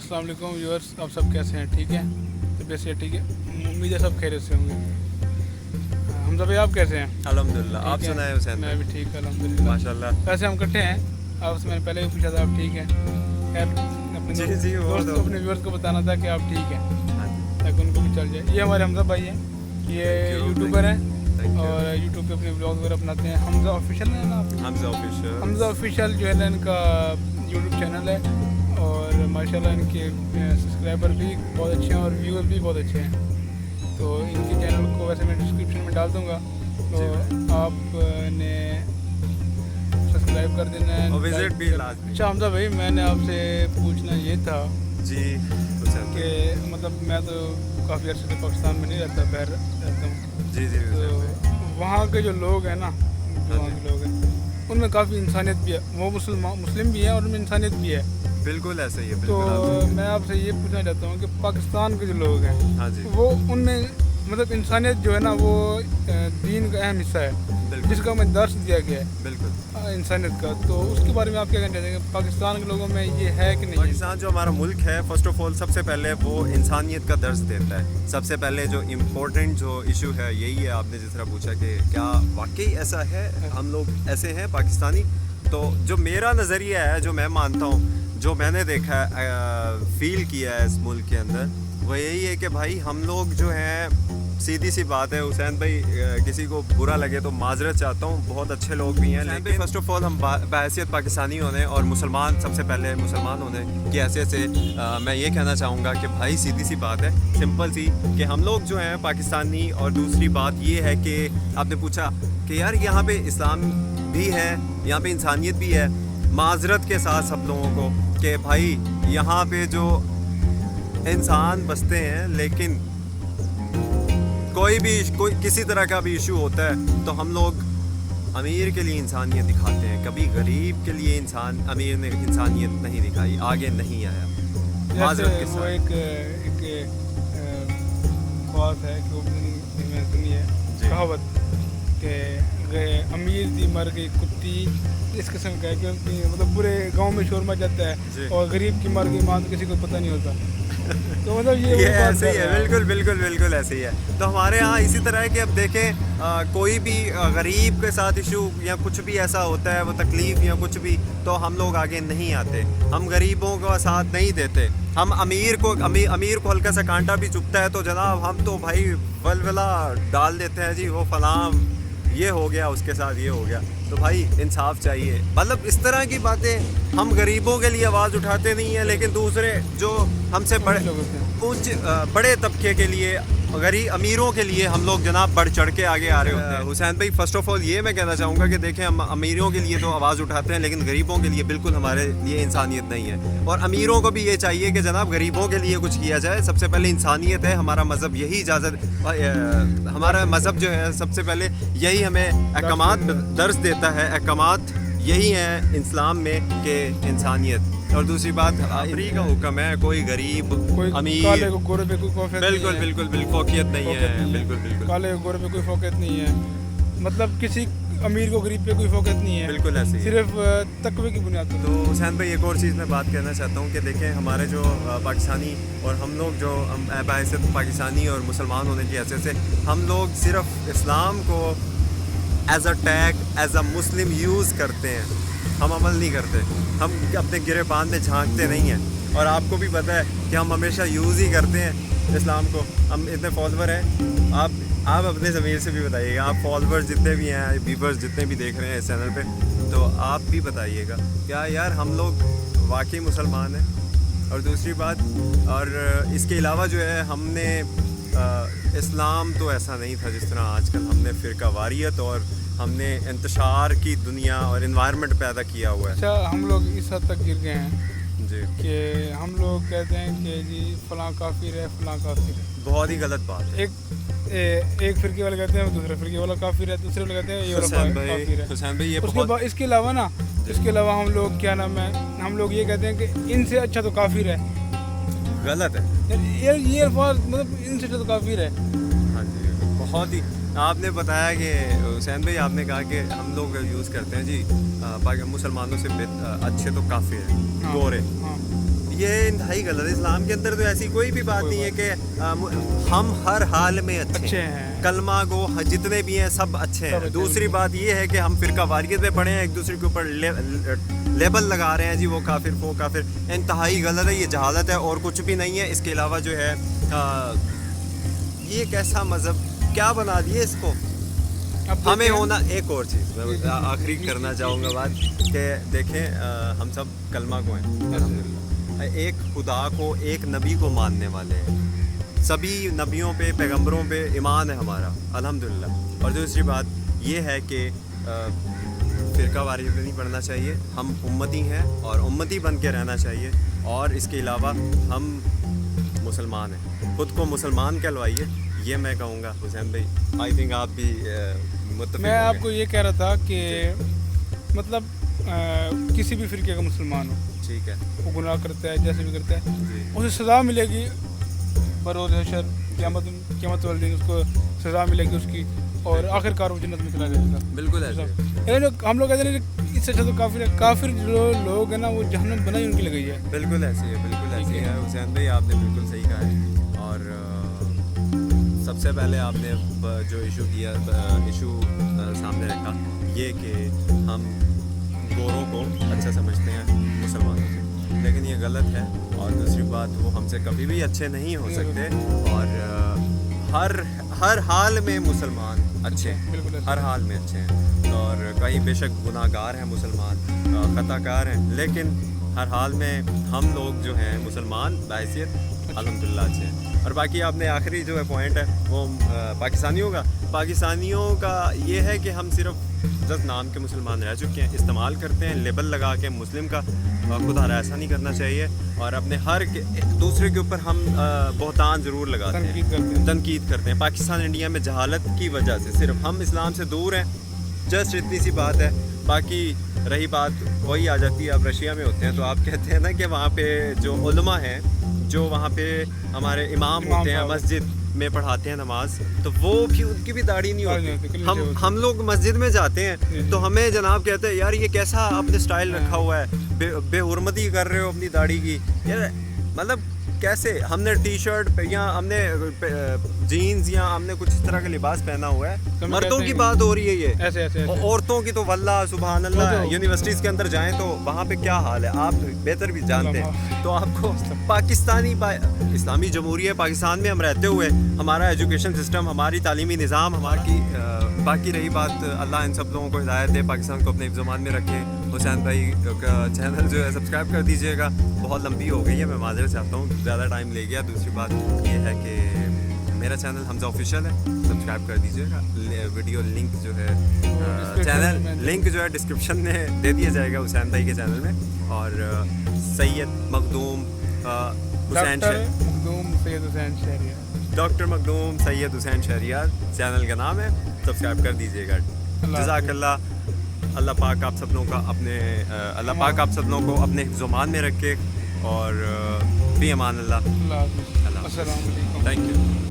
अस्सलाम वालेकुम व्यूअर्स, आप सब कैसे हैं? ठीक है, तबीयत से ठीक है? उम्मीद है सब खैरियत से होंगे। हमजा भाई आप कैसे हैं? अल्हम्दुलिल्लाह। आप ठीक है? सुनाए हुसैन मैं भाई? भी ठीक अल्हम्दुलिल्लाह। माशाल्लाह। वैसे हम इकट्ठे हैं, आपसे मैंने पहले भी पूछा था आप ठीक हैं। खैर अपने जी, जी, वो दोस्त तो- अपने व्यूअर्स को बताना था कि आप ठीक हैं हाँ जी, ताकि उनको भी चल जाए। ये हमारे हमजा भाई हैं, ये Thank you, यूट्यूबर हैं thank you। और यूट्यूब पे अपने ब्लॉग वगैरह अपनाते हैं। हमजा ऑफिशियल है ना आप? हमजा ऑफिशियल। हमजा ऑफिशियल जो है ना इनका यूट्यूब चैनल है और माशाल्लाह इनके सब्सक्राइबर भी बहुत अच्छे हैं और व्यूअर भी बहुत अच्छे हैं। तो इनके चैनल को वैसे मैं डिस्क्रिप्शन में डाल दूँगा, तो आपने सब्सक्राइब कर देना है और विजिट भी like- लाजमी। अच्छा हमजा भाई, मैंने आपसे पूछना ये था जी हुसैन कि भाई। मतलब मैं तो काफ़ी अर्से से पाकिस्तान में नहीं रहता, बाहर रहता हूँ। जी जी हुसैन तो भाई। वहाँ के जो लोग हैं ना, जो वहाँ के लोग हैं उनमें काफ़ी इंसानियत भी है। वो मुस्लिम भी हैं और उनमें इंसानियत भी है। बिल्कुल ऐसा ही है, तो बिल्कुल आप- मैं आपसे ये पूछना चाहता हूँ कि पाकिस्तान के जो लोग हैं हाँ जी, वो उनमें मतलब इंसानियत जो है ना वो दीन का अहम हिस्सा है बिल्कुल जिसका हमें दर्स दिया गया है बिल्कुल। इंसानियत का। तो उसके बारे में आप क्या कहना चाहते हैं कि पाकिस्तान के लोगों में ये है कि नहीं है? पाकिस्तान जो हमारा मुल्क है, फर्स्ट ऑफ ऑल सबसे पहले वो इंसानियत का दर्ज देता है। सबसे पहले जो इम्पोर्टेंट जो इशू है यही है। आपने जिस तरह पूछा कि क्या वाकई ऐसा है, हम लोग ऐसे हैं पाकिस्तानी। तो जो मेरा नज़रिया है, जो मैं मानता हूँ, जो मैंने देखा है, फील किया है इस मुल्क के अंदर, वो यही है कि भाई हम लोग जो हैं, सीधी सी बात है हुसैन भाई, किसी को बुरा लगे तो माजरत चाहता हूँ, बहुत अच्छे लोग भी हैं, लेकिन फर्स्ट ऑफ ऑल हम बहैसियत पाकिस्तानी होने और मुसलमान, सबसे पहले मुसलमान होने की हैसियत से मैं ये कहना चाहूँगा कि भाई सीधी सी बात है, सिंपल सी, कि हम लोग जो हैं पाकिस्तानी। और दूसरी बात ये है कि आपने पूछा कि यार यहाँ पे इस्लाम भी है, यहाँ पे इंसानियत भी है, माजरत के साथ सब लोगों को कि भाई यहाँ पे जो इंसान बसते हैं, लेकिन कोई किसी तरह का भी इशू होता है तो हम लोग अमीर के लिए इंसानियत दिखाते हैं, कभी गरीब के लिए अमीर ने इंसानियत नहीं दिखाई, आगे नहीं आया माजरत के जैसे वो साथ। एक बात है कि वो मैंने सुनी है, जी। कहावत कि अमीर दी मर गई कुत्ती, इस किस्म का है। क्योंकि मतलब पूरे गांव में शोर मच जाता जी। है और गरीब की मर गई माँ तो किसी को पता नहीं होता। तो मतलब ये ये वो बात ऐसे ही कर है, रहा बिल्कुल बिल्कुल बिल्कुल ऐसे ही है। तो हमारे यहाँ इसी तरह है कि अब देखें, कोई भी गरीब के साथ इशू या कुछ भी ऐसा होता है, वो तकलीफ़ या कुछ भी, तो हम लोग आगे नहीं आते, हम गरीबों का साथ नहीं देते। हम अमीर को हल्का सा कांटा भी चुभता है तो जनाब हम तो भाई वलवला डाल देते हैं जी, वो फलाम ये हो गया, उसके साथ ये हो गया। तो भाई इंसाफ चाहिए। मतलब इस तरह की बातें हम गरीबों के लिए आवाज़ उठाते नहीं हैं, लेकिन दूसरे जो हमसे बड़े लोग होते हैं। उच्च बड़े तबके के लिए, गरीब अमीरों के लिए हम लोग जनाब बढ़ चढ़ के आगे आ रहे होते हैं। हुसैन भाई फर्स्ट ऑफ ऑल ये मैं कहना चाहूँगा कि देखें, हम अमीरों के लिए तो आवाज़ उठाते हैं, लेकिन गरीबों के लिए बिल्कुल हमारे लिए इंसानियत नहीं है। और अमीरों को भी ये चाहिए कि जनाब गरीबों के लिए कुछ किया जाए। सबसे पहले इंसानियत है, हमारा मज़हब यही इजाज़त, हमारा मज़हब जो है सबसे पहले यही हमें अहकामात दर्ज देता है। अहकामात यही हैं इस्लाम में कि इंसानियत। और दूसरी बात बराबरी का हुक्म है, कोई गरीब कोई अमीर, काले को गोरे पे कोई फोकत बिल्कुल नहीं है। बिल्कुल बिल्कुल फोकियत नहीं फोकत है, नहीं है। बिल्कुल बिल्कुल काले को गोरे पे कोई फोकत नहीं है, मतलब किसी अमीर को गरीब पे कोई फोकत नहीं है, बिल्कुल ऐसे ही है। सिर्फ तकवे की बुनियाद पर। तो हुसैन भाई एक और चीज़ मैं बात कहना चाहता हूँ कि देखें, हमारे जो पाकिस्तानी और हम लोग जो बहैसियत पाकिस्तानी और मुसलमान होने की हैसियत से हम लोग सिर्फ इस्लाम को as a tag, as a Muslim use करते हैं, हम अमल नहीं करते, हम अपने गिरेबान में झांकते नहीं हैं। और आपको भी पता है कि हम हमेशा यूज़ ही करते हैं इस्लाम को। हम इतने फॉलोवर हैं, आप अपने ज़मीर से भी बताइएगा, आप फॉलोवर्स जितने भी हैं, व्यूवर्स जितने भी देख रहे हैं इस चैनल पे, तो आप भी बताइएगा क्या यार हम लोग वाकई मुसलमान हैं। और दूसरी बात, और इसके अलावा जो है, हमने इस्लाम तो ऐसा नहीं था जिस तरह आजकल हमने फ़िरका वारियत और हमने इंतशार की दुनिया और इन्वायरमेंट पैदा किया हुआ है। अच्छा, हम लोग इस हद तक गिर गए हैं जी, कि हम लोग कहते हैं कि जी फलां काफिर है, फलां काफिर है। बहुत ही गलत बात है। एक फिरके वाले कहते हैं दूसरे फिरके वाला काफिर है, दूसरे वाले कहते हैं ये वाला काफिर है। हुसैन भाई ये उसके बहुत बाद इसके अलावा ना, इसके अलावा हम लोग क्या नाम है, हम लोग ये कहते हैं कि इनसे अच्छा तो काफिर है। गलत है। ये अल्फाज मतलब इनसे अच्छा तो काफिर है। हाँ जी, बहुत ही। आपने बताया कि हुसैन भाई आपने कहा कि हम लोग यूज़ करते हैं जी मुसलमानों से अच्छे तो काफ़ी हैं, हाँ, गोरे। हाँ। یہ انتہائی غلط ہے. اسلام کے اندر تو ایسی کوئی بھی بات نہیں ہے کہ ہم ہر حال میں اچھے ہیں. کلمہ گو جتنے بھی ہیں سب اچھے ہیں. دوسری بات یہ ہے کہ ہم فرقہ واریت میں پڑھے ہیں, ایک دوسرے کے اوپر لیبل لگا رہے ہیں جی وہ کافر وہ کافر. انتہائی غلط ہے, یہ جہالت ہے اور کچھ بھی نہیں ہے. اس کے علاوہ جو ہے یہ کیسا مذہب کیا بنا دیے اس کو. ہمیں ہونا ایک اور چیز میں آخری کرنا چاہوں گا بات کہ دیکھیں ہم سب کلمہ کو ہیں الحمدللہ, ایک خدا کو ایک نبی کو ماننے والے ہیں. سبھی نبیوں پہ پیغمبروں پہ ایمان ہے ہمارا الحمدللہ. اور دوسری بات یہ ہے کہ فرقہ واریت نہیں پڑھنا چاہیے. ہم امتی ہیں اور امتی بن کے رہنا چاہیے. اور اس کے علاوہ ہم مسلمان ہیں, خود کو مسلمان کہلوائیے, یہ میں کہوں گا. حسین بھائی آئی تھنک آپ بھی متفق. میں آپ کو یہ کہہ رہا تھا کہ مطلب کسی بھی فرقے کا مسلمان ہو, ٹھیک ہے, وہ گناہ کرتا ہے جیسے بھی کرتا ہے جی اسے سزا ملے گی بروز حشر. قیامت والے دن اس کو سزا ملے گی اس کی, اور آخر کار وہ جنت میں چلا جائے گا. بالکل ایسے ہم لوگ کہتے ہیں اس سے اچھا تو کافر ہے. کافر جو لوگ ہیں نا وہ جہنم بنا ہی ان کی لگی ہے. بالکل ایسی ہے, بالکل ایسی ہے. حسین بھائی آپ نے بالکل صحیح کہا ہے. اور سب سے پہلے آپ نے جو ایشو سامنے رکھا یہ کہ ہم گوروں کو اچھا سمجھتے ہیں مسلمانوں سے, لیکن یہ غلط ہے. اور دوسری بات وہ ہم سے کبھی بھی اچھے نہیں ہو سکتے. اور ہر حال میں مسلمان اچھے ہیں, ہر حال میں اچھے ہیں. اور کئی بے شک گناہ گار ہیں مسلمان, خطا کار ہیں, لیکن ہر حال میں ہم لوگ جو ہیں مسلمان بحیثیت الحمدللہ اچھے ہیں. اور باقی آپ نے آخری جو ہے پوائنٹ ہے وہ پاکستانیوں کا یہ ہے کہ ہم صرف جس نام کے مسلمان رہ چکے ہیں استعمال کرتے ہیں لیبل لگا کے مسلم کا. خدا ایسا نہیں کرنا چاہیے. اور اپنے ہر دوسرے کے اوپر ہم بہتان ضرور لگاتے ہیں, تنقید کرتے ہیں. پاکستان انڈیا میں جہالت کی وجہ سے صرف ہم اسلام سے دور ہیں, جسٹ اتنی سی بات ہے. باقی رہی بات وہی آ جاتی ہے, آپ رشیا میں ہوتے ہیں تو آپ کہتے ہیں نا کہ وہاں پہ جو علماء ہیں جو وہاں پہ ہمارے امام ہوتے ہیں مسجد میں پڑھاتے ہیں نماز, تو وہ بھی ان کی بھی داڑھی نہیں ہوتی. ہم لوگ مسجد میں جاتے ہیں تو ہمیں جناب کہتے ہیں یار یہ کیسا آپ نے سٹائل رکھا ہوا ہے, بے حرمتی کر رہے ہو اپنی داڑھی کی. یار مطلب کیسے ہم نے ٹی شرٹ یا ہم نے جینز یا ہم نے کچھ اس طرح کا لباس پہنا ہوا ہے. مردوں کی بات ہو رہی ہے یہ, ایسے عورتوں کی تو واللہ سبحان اللہ. یونیورسٹیز کے اندر جائیں تو وہاں پہ کیا حال ہے آپ بہتر بھی جانتے ہیں. تو آپ کو پاکستانی اسلامی جمہوریہ پاکستان میں ہم رہتے ہوئے ہمارا ایجوکیشن سسٹم, ہماری تعلیمی نظام, ہماری باقی رہی بات اللہ ان سب لوگوں کو ہدایت دے, پاکستان کو اپنے حفظ و امان میں رکھے. حسین بھائی کا چینل جو ہے سبسکرائب کر دیجیے گا. بہت لمبی ہو گئی ہے, میں معذرت چاہتا ہوں زیادہ ٹائم لے گیا. دوسری بات یہ ہے کہ میرا چینل حمزہ آفیشیل ہے, سبسکرائب کر دیجیے گا. ویڈیو لنک جو ہے چینل لنک جو ہے ڈسکرپشن میں دے دیا جائے گا حسین بھائی کے چینل میں. اور سید مخدوم حسین ڈاکٹر مخدوم سید حسین شہریار چینل کا نام ہے, سبسکرائب کر دیجیے گا. جزاک اللہ. اللہ پاک آپ سب لوگوں کا اپنے اللہ پاک آپ سب لوگوں کو اپنے حفظ و امان میں رکھے. اور فی امان اللہ. السلام علیکم. Thank you.